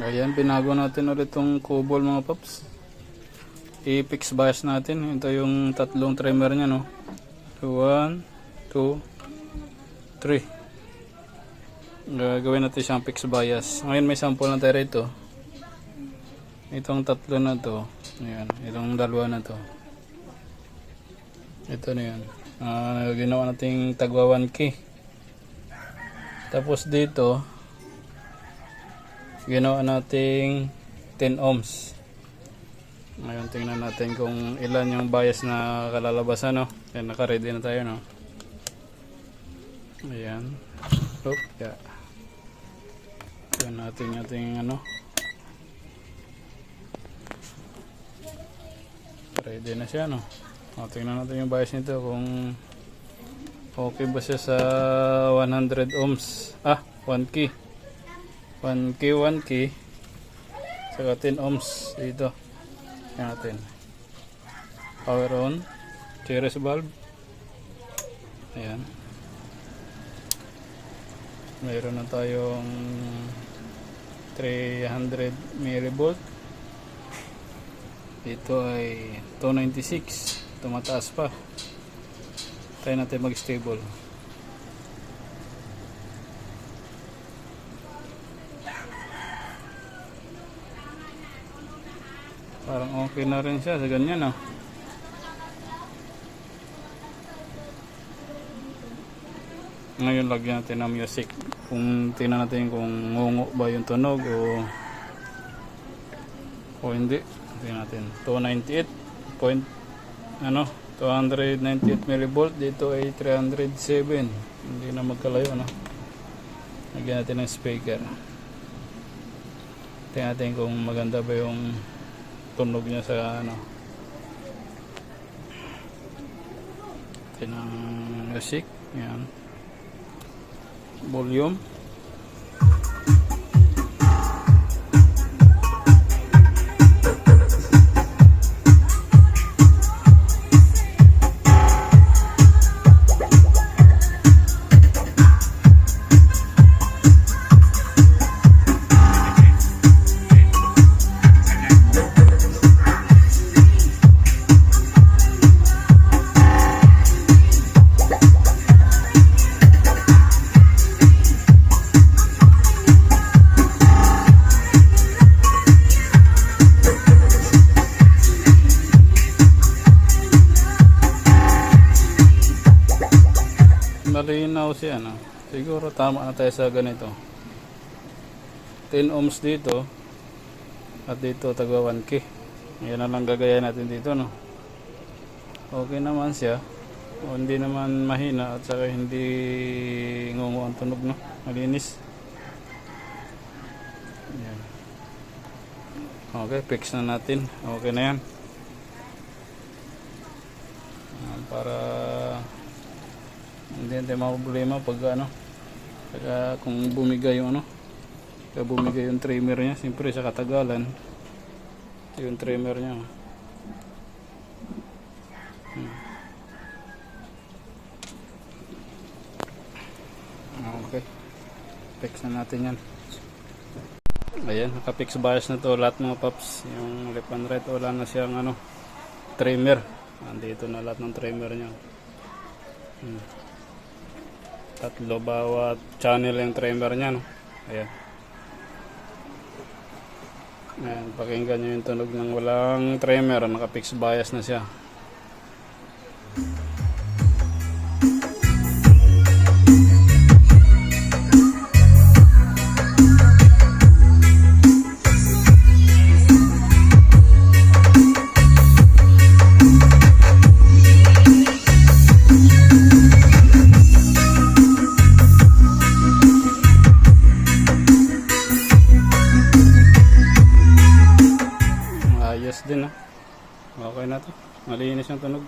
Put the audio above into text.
Ayan, binago natin ulit tong kubol mga paps. I-fix bias natin. Ito yung tatlong trimmer nya, no. 1, 2, 3. Gagawin natin siyang fix bias. Ngayon may sample na tayo rito. Itong tatlo na to. Ayan, itong dalawa na to. Ito na yan. Ginawa nating tagwa 1K. Tapos dito ginawa nating 10 ohms. Ngayon tingnan natin kung ilan yung bias na kalalabasan, no. Ayan, naka-ready na tayo, no. Ayan. Oop, yeah. Ayan natin ating ano. Ready na siya, no. Tingnan natin yung bias nito kung okay ba siya sa 100 ohms. 1K. 1K saka 10 ohms dito. Yan natin. Power on. Series valve. Ayan. Mayroon na tayong 300 millivolt. Dito ay 296. Tumataas pa. Try natin mag-stable. Parang okay na rin siya sa ganyan, ah. Ngayon lagyan natin ng music. Kung tingnan natin kung ngungo ba yung tunog o hindi. Tingnan natin. 298 millivolt. Dito ay 307. Hindi na magkalayo, no? Lagyan natin ng speaker. Tingnan natin kung maganda ba yung tunog niya sa ano. Tinang music. Yan. Volume. Malinaw siya, no? Siguro tama na tayo sa ganito. 10 ohms dito at dito tagwa 1K. Yan na lang gagayahin natin dito, no? Okay naman siya. O, hindi naman mahina at saka hindi ngungo ang tunog, no? Malinis. Yan. Okay, fix na natin. Okay na yan. Para hindi natin problema pag ano, saka kung bumigay yung ano, kaya bumigay yung trimmer nya, siyempre sa katagalan yung trimmer nya. Okay, fix na natin yan. Ayan, naka-fix bias na to lahat mga paps. Yung left and right wala na siyang ano, trimmer. Andito na lahat ng trimmer nya. Tatlo bawat channel yung trimmer nya, no? Ayan. Ayan, pakinggan nyo yung tunog ng walang trimmer. Naka-fix bias na siya. Ayos din, ha? Okay na to. Malinis yung tunog.